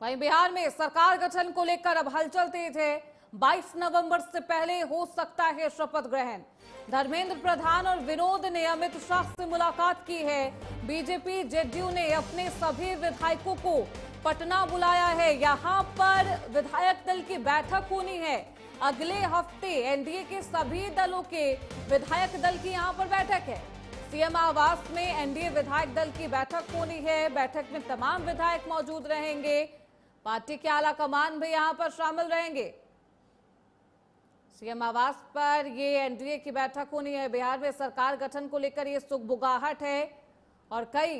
वहीं बिहार में सरकार गठन को लेकर अब हलचल तेज है। 22 नवंबर से पहले हो सकता है शपथ ग्रहण। धर्मेंद्र प्रधान और विनोद ने अमित शाह से मुलाकात की है। बीजेपी जेडीयू ने अपने सभी विधायकों को पटना बुलाया है। यहां पर विधायक दल की बैठक होनी है। अगले हफ्ते एनडीए के सभी दलों के विधायक दल की यहां पर बैठक है। सीएम आवास में एनडीए विधायक दल की बैठक होनी है। बैठक में तमाम विधायक मौजूद रहेंगे। पार्टी के आला कमान भी यहां पर शामिल रहेंगे। सीएम आवास पर ये एनडीए की बैठक होनी है। बिहार में सरकार गठन को लेकर ये सुगबुगाहट है और कई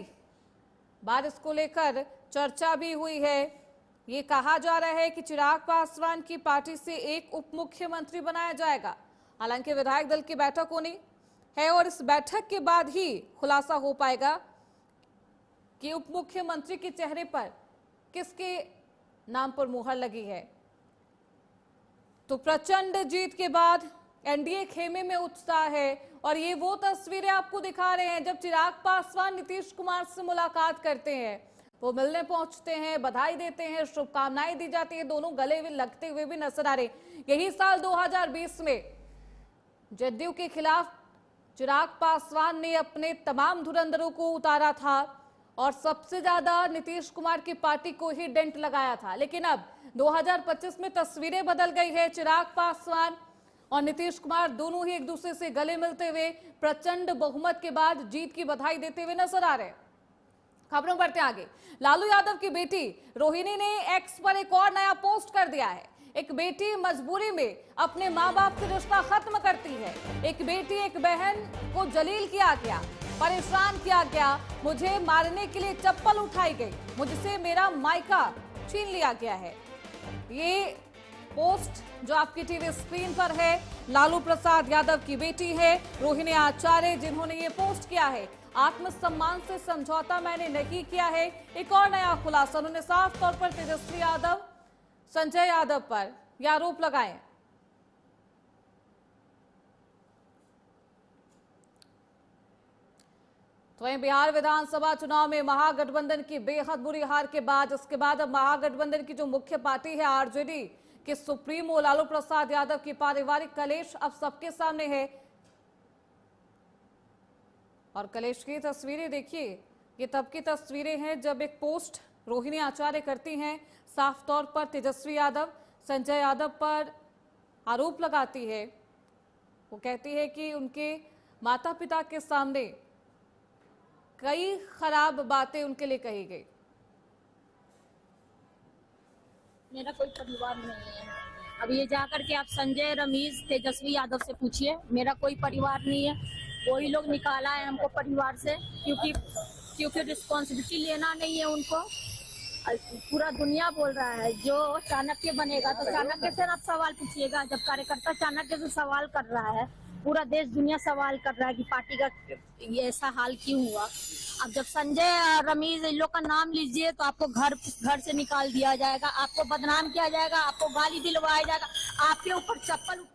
बार इसको लेकर चर्चा भी हुई है। ये कहा जा रहा है कि चिराग पासवान की पार्टी से एक उप मुख्यमंत्री बनाया जाएगा। हालांकि विधायक दल की बैठक होनी है और इस बैठक के बाद ही खुलासा हो पाएगा कि उप मुख्यमंत्री के चेहरे पर किसके नाम पर मुहर लगी है। तो प्रचंड जीत के बाद एनडीए खेमे में उत्साह है और ये वो तस्वीरें आपको दिखा रहे हैं जब चिराग पासवान नीतीश कुमार से मुलाकात करते हैं। वो मिलने पहुंचते हैं, बधाई देते हैं, शुभकामनाएं दी जाती है। दोनों गले लगते हुए भी नजर आ रहे। यही साल 2020 में जेडीयू के खिलाफ चिराग पासवान ने अपने तमाम धुरंधरों को उतारा था और सबसे ज्यादा नीतीश कुमार की पार्टी को ही डेंट लगाया था। लेकिन अब 2025 में तस्वीरें बदल गई है। चिराग पासवान और नीतीश कुमार दोनों ही एक दूसरे से गले मिलते हुए प्रचंड बहुमत के बाद जीत की बधाई देते हुए नजर आ रहे हैं। खबरों बढ़ते आगे। लालू यादव की बेटी रोहिणी ने एक्स पर एक और नया पोस्ट कर दिया है। एक बेटी मजबूरी में अपने माँ बाप से रिश्ता खत्म करती है। एक बेटी एक बहन को जलील किया गया, परेशान किया गया, मुझे मारने के लिए चप्पल उठाई गई, मुझसे मेरा मायका छीन लिया गया है। ये पोस्ट जो आपकी टीवी स्क्रीन पर है लालू प्रसाद यादव की बेटी है रोहिणी आचार्य, जिन्होंने ये पोस्ट किया है। आत्मसम्मान से समझौता मैंने नहीं किया है। एक और नया खुलासा, उन्होंने साफ तौर पर तेजस्वी यादव, संजय यादव पर यह आरोप लगाए। तो वहीं बिहार विधानसभा चुनाव में महागठबंधन की बेहद बुरी हार के बाद इसके बाद अब महागठबंधन की जो मुख्य पार्टी है आरजेडी के सुप्रीमो लालू प्रसाद यादव की पारिवारिक कलेश अब सबके सामने है। और कलेश की तस्वीरें देखिए, ये तब की तस्वीरें हैं जब एक पोस्ट रोहिणी आचार्य करती हैं। साफ तौर पर तेजस्वी यादव, संजय यादव पर आरोप लगाती है। वो कहती है कि उनके माता पिता के सामने कई खराब बातें उनके लिए कही गई। मेरा कोई परिवार नहीं है। अब ये जाकर के आप संजय, रमेश, तेजस्वी यादव से पूछिए, मेरा कोई परिवार नहीं है। वही लोग निकाला है हमको परिवार से, क्योंकि रिस्पॉन्सिबिलिटी लेना नहीं है उनको। पूरा दुनिया बोल रहा है जो चाणक्य बनेगा तो चाणक्य से आप सवाल पूछिएगा। जब कार्यकर्ता चाणक्य से सवाल कर रहा है, पूरा देश दुनिया सवाल कर रहा है कि पार्टी का ये ऐसा हाल क्यों हुआ। अब जब संजय, रमेश इन लोग का नाम लीजिए तो आपको घर से निकाल दिया जाएगा, आपको बदनाम किया जाएगा, आपको गाली दिलवाया जाएगा, आपके ऊपर चप्पल।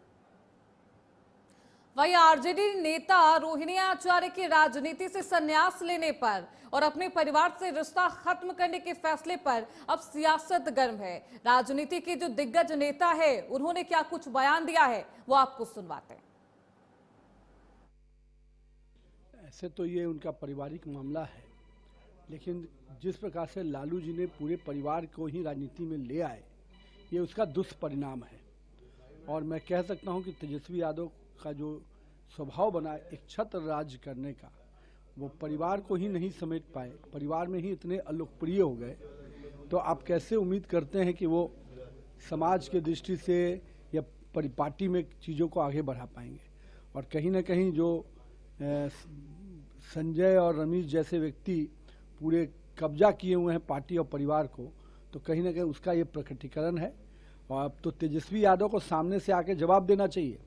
वही आरजेडी नेता रोहिणी आचार्य की राजनीति से संन्यास लेने पर और अपने परिवार से रिश्ता खत्म करने के फैसले पर अब सियासत गर्म है। राजनीति के जो दिग्गज नेता है उन्होंने क्या कुछ बयान दिया है वो आपको सुनवाते हैं। ऐसे तो ये उनका पारिवारिक मामला है, लेकिन जिस प्रकार से लालू जी ने पूरे परिवार को ही राजनीति में ले आए, ये उसका दुष्परिणाम है। और मैं कह सकता हूं कि तेजस्वी यादव का जो स्वभाव बना एक छत्र राज करने का, वो परिवार को ही नहीं समेट पाए, परिवार में ही इतने अलोकप्रिय हो गए। तो आप कैसे उम्मीद करते हैं कि वो समाज के दृष्टि से या पार्टी में चीज़ों को आगे बढ़ा पाएंगे। और कहीं ना कहीं जो संजय और रमेश जैसे व्यक्ति पूरे कब्जा किए हुए हैं पार्टी और परिवार को, तो कहीं ना कहीं उसका ये प्रकटीकरण है। और अब तो तेजस्वी यादव को सामने से आके जवाब देना चाहिए।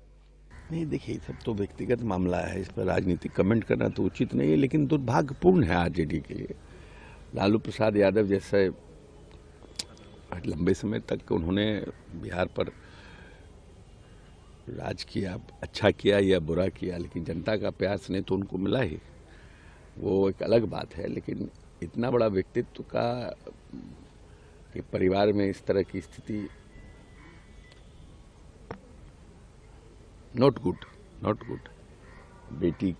नहीं, देखिए सब तो व्यक्तिगत मामला है, इस पर राजनीतिक कमेंट करना तो उचित नहीं है। लेकिन दुर्भाग्यपूर्ण है आरजेडी के लिए। लालू प्रसाद यादव जैसे लंबे समय तक उन्होंने बिहार पर राज किया, अच्छा किया या बुरा किया, लेकिन जनता का प्यार स्नेह तो उनको मिला ही, वो एक अलग बात है। लेकिन इतना बड़ा व्यक्तित्व का कि परिवार में इस तरह की स्थिति नॉट गुड। बेटी,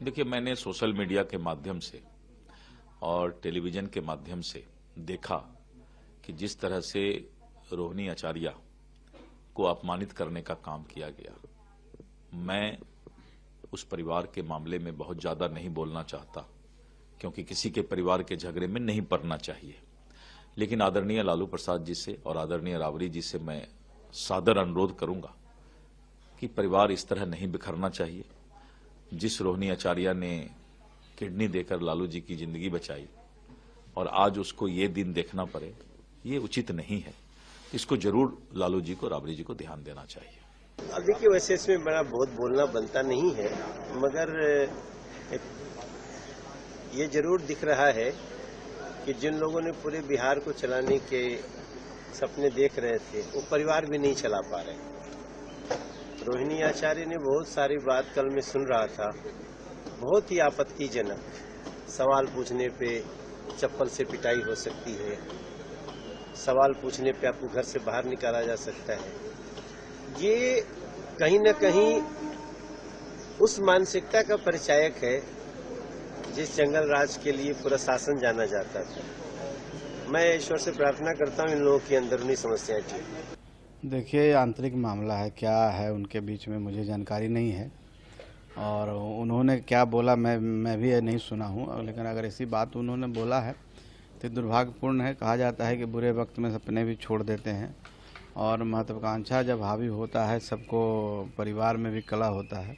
देखिए, मैंने सोशल मीडिया के माध्यम से और टेलीविजन के माध्यम से देखा कि जिस तरह से रोहिणी आचार्य को अपमानित करने का काम किया गया। मैं उस परिवार के मामले में बहुत ज्यादा नहीं बोलना चाहता, क्योंकि किसी के परिवार के झगड़े में नहीं पड़ना चाहिए। लेकिन आदरणीय लालू प्रसाद जी से और आदरणीय राबड़ी जी से मैं सादर अनुरोध करूंगा कि परिवार इस तरह नहीं बिखरना चाहिए। जिस रोहिणी आचार्य ने किडनी देकर लालू जी की जिंदगी बचाई और आज उसको ये दिन देखना पड़े, ये उचित नहीं है। इसको जरूर लालू जी को, राबड़ी जी को ध्यान देना चाहिए। अब देखिए, वैसे इसमें बड़ा बहुत बोलना बनता नहीं है, मगर ये जरूर दिख रहा है कि जिन लोगों ने पूरे बिहार को चलाने के सपने देख रहे थे, वो परिवार भी नहीं चला पा रहे। रोहिणी आचार्य ने बहुत सारी बात कल मैं सुन रहा था, बहुत ही आपत्तिजनक। सवाल पूछने पे चप्पल से पिटाई हो सकती है, सवाल पूछने पे आपको घर से बाहर निकाला जा सकता है। ये कहीं न कहीं उस मानसिकता का परिचायक है जिस जंगल राज के लिए पूरा शासन जाना जाता था। मैं ईश्वर से प्रार्थना करता हूँ इन लोगों की अंदरूनी समस्याएं ठीक। देखिए, आंतरिक मामला है, क्या है उनके बीच में मुझे जानकारी नहीं है, और उन्होंने क्या बोला मैं भी नहीं सुना हूँ। लेकिन अगर ऐसी बात उन्होंने बोला है तो दुर्भाग्यपूर्ण है। कहा जाता है कि बुरे वक्त में सपने भी छोड़ देते हैं, और महत्वाकांक्षा जब हावी होता है सबको परिवार में भी कला होता है।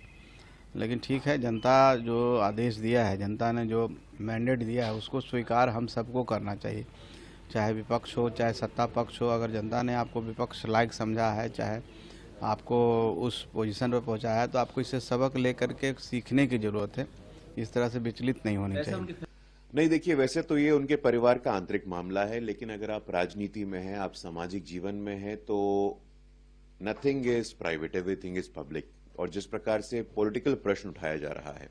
लेकिन ठीक है, जनता जो आदेश दिया है, जनता ने जो मैंडेट दिया है, उसको स्वीकार हम सबको करना चाहिए, चाहे विपक्ष हो चाहे सत्ता पक्ष हो। अगर जनता ने आपको विपक्ष लायक समझा है, चाहे आपको उस पोजीशन पर पहुंचाया है, तो आपको इससे सबक लेकर के सीखने की जरूरत है। इस तरह से विचलित नहीं होनी चाहिए। नहीं, देखिए, वैसे तो ये उनके परिवार का आंतरिक मामला है, लेकिन अगर आप राजनीति में हैं, आप सामाजिक जीवन में हैं, तो nothing is private, everything is public. और जिस प्रकार से पॉलिटिकल प्रश्न उठाया जा रहा है,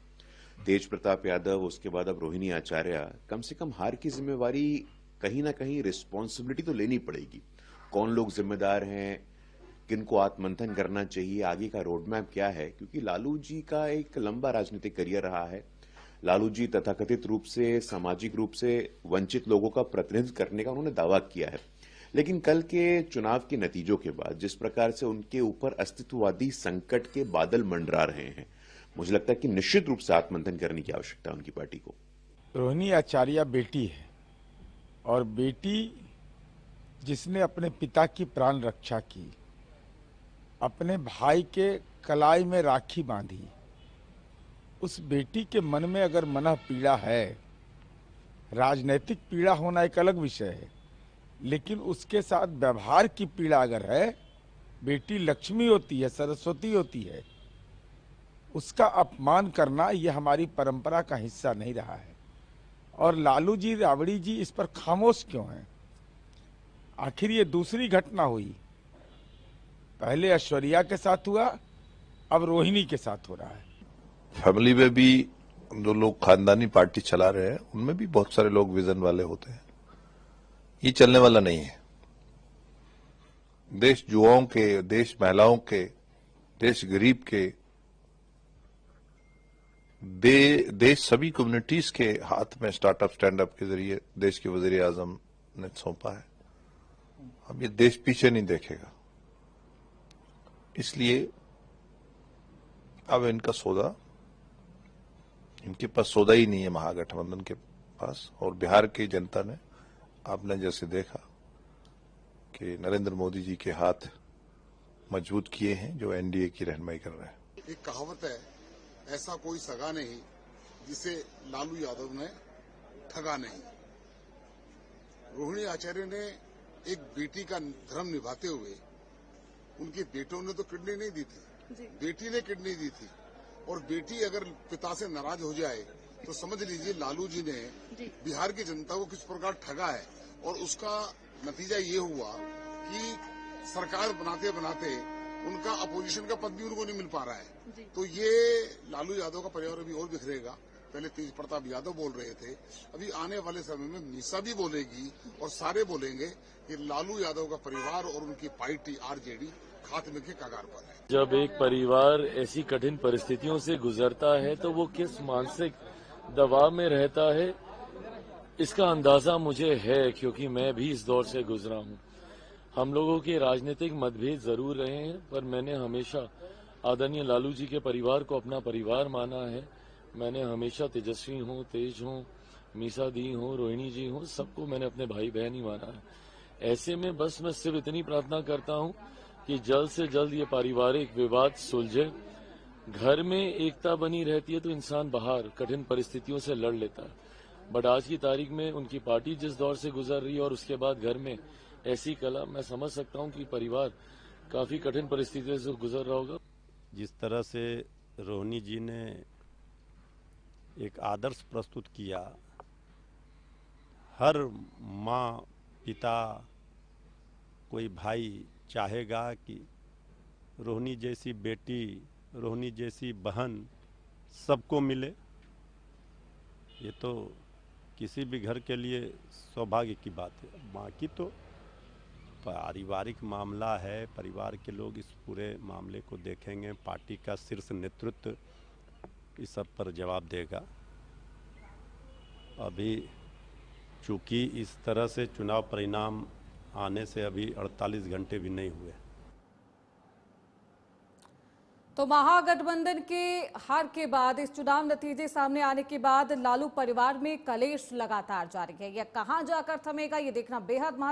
तेज प्रताप यादव, उसके बाद अब रोहिणी आचार्य, कम से कम हार की जिम्मेवारी कहीं ना कहीं रिस्पॉन्सिबिलिटी तो लेनी पड़ेगी। कौन लोग जिम्मेदार हैं, किनको आत्ममंथन करना चाहिए, आगे का रोड मैप क्या है, क्योंकि लालू जी का एक लंबा राजनीतिक करियर रहा है। लालू जी तथाकथित रूप से सामाजिक रूप से वंचित लोगों का प्रतिनिधित्व करने का उन्होंने दावा किया है। लेकिन कल के चुनाव के नतीजों के बाद जिस प्रकार से उनके ऊपर अस्तित्ववादी संकट के बादल मंडरा रहे हैं, मुझे लगता है कि निश्चित रूप से आत्ममंथन करने की आवश्यकता है उनकी पार्टी को। रोहिणी आचार्य बेटी है, और बेटी जिसने अपने पिता की प्राण रक्षा की, अपने भाई के कलाई में राखी बांधी, उस बेटी के मन में अगर मनः पीड़ा है, राजनैतिक पीड़ा होना एक अलग विषय है, लेकिन उसके साथ व्यवहार की पीड़ा अगर है, बेटी लक्ष्मी होती है, सरस्वती होती है, उसका अपमान करना यह हमारी परंपरा का हिस्सा नहीं रहा है। और लालू जी, राबड़ी जी इस पर खामोश क्यों हैं? आखिर ये दूसरी घटना हुई, पहले ऐश्वर्या के साथ हुआ, अब रोहिणी के साथ हो रहा है। फैमिली में भी जो लोग खानदानी पार्टी चला रहे हैं, उनमें भी बहुत सारे लोग विजन वाले होते हैं। ये चलने वाला नहीं है। देश युवाओं के, देश महिलाओं के, देश गरीब के, देश सभी कम्युनिटीज के हाथ में स्टार्टअप स्टैंड अप के जरिए देश के वजीर आजम ने सौंपा है। अब ये देश पीछे नहीं देखेगा, इसलिए अब इनका सौदा, इनके पास सौदा ही नहीं है महागठबंधन के पास। और बिहार की जनता ने, आपने जैसे देखा कि नरेंद्र मोदी जी के हाथ मजबूत किए हैं जो एनडीए की रहनुमाई कर रहे हैं। एक कहावत है, ऐसा कोई सगा नहीं जिसे लालू यादव ने ठगा नहीं। रोहिणी आचार्य ने एक बेटी का धर्म निभाते हुए, उनके बेटों ने तो किडनी नहीं दी थी, बेटी ने किडनी दी थी। और बेटी अगर पिता से नाराज हो जाए तो समझ लीजिए लालू जी ने बिहार की जनता को किस प्रकार ठगा है। और उसका नतीजा ये हुआ कि सरकार बनाते बनाते उनका अपोजिशन का पद भी उनको नहीं मिल पा रहा है। तो ये लालू यादव का परिवार अभी और बिखरेगा। पहले तेज प्रताप यादव बोल रहे थे, अभी आने वाले समय में मीसा भी बोलेगी और सारे बोलेंगे कि लालू यादव का परिवार और उनकी पार्टी आरजेडी खात्मे के कगार पर है। जब एक परिवार ऐसी कठिन परिस्थितियों से गुजरता है तो वो किस मानसिक दबाव में रहता है, इसका अंदाजा मुझे है, क्योंकि मैं भी इस दौर से गुजरा हूं। हम लोगों के राजनीतिक मतभेद जरूर रहे हैं, पर मैंने हमेशा आदरणीय लालू जी के परिवार को अपना परिवार माना है। मैंने हमेशा तेजस्वी हूं, तेज हूं, मीसा दी हूं, रोहिणी जी हूं, सबको मैंने अपने भाई बहन ही माना है। ऐसे में बस मैं सिर्फ इतनी प्रार्थना करता हूं कि जल्द से जल्द ये पारिवारिक विवाद सुलझे। घर में एकता बनी रहती है तो इंसान बाहर कठिन परिस्थितियों से लड़ लेता है, बट आज की तारीख में उनकी पार्टी जिस दौर से गुजर रही है और उसके बाद घर में ऐसी कला, मैं समझ सकता हूं कि परिवार काफी कठिन परिस्थितियों से गुजर रहा होगा। जिस तरह से रोहिणी जी ने एक आदर्श प्रस्तुत किया, हर माँ पिता कोई भाई चाहेगा कि रोहिणी जैसी बेटी, रोहिणी जैसी बहन सबको मिले। ये तो किसी भी घर के लिए सौभाग्य की बात है। बाकी तो पारिवारिक मामला है, परिवार के लोग इस पूरे मामले को देखेंगे, पार्टी का शीर्ष नेतृत्व इस सब पर जवाब देगा। अभी चूंकि इस तरह से चुनाव परिणाम आने से अभी 48 घंटे भी नहीं हुए। तो महागठबंधन के हार के बाद, इस चुनाव नतीजे सामने आने के बाद लालू परिवार में कलेश लगातार जारी है। यह कहां जाकर थमेगा, ये देखना बेहद महत्वपूर्ण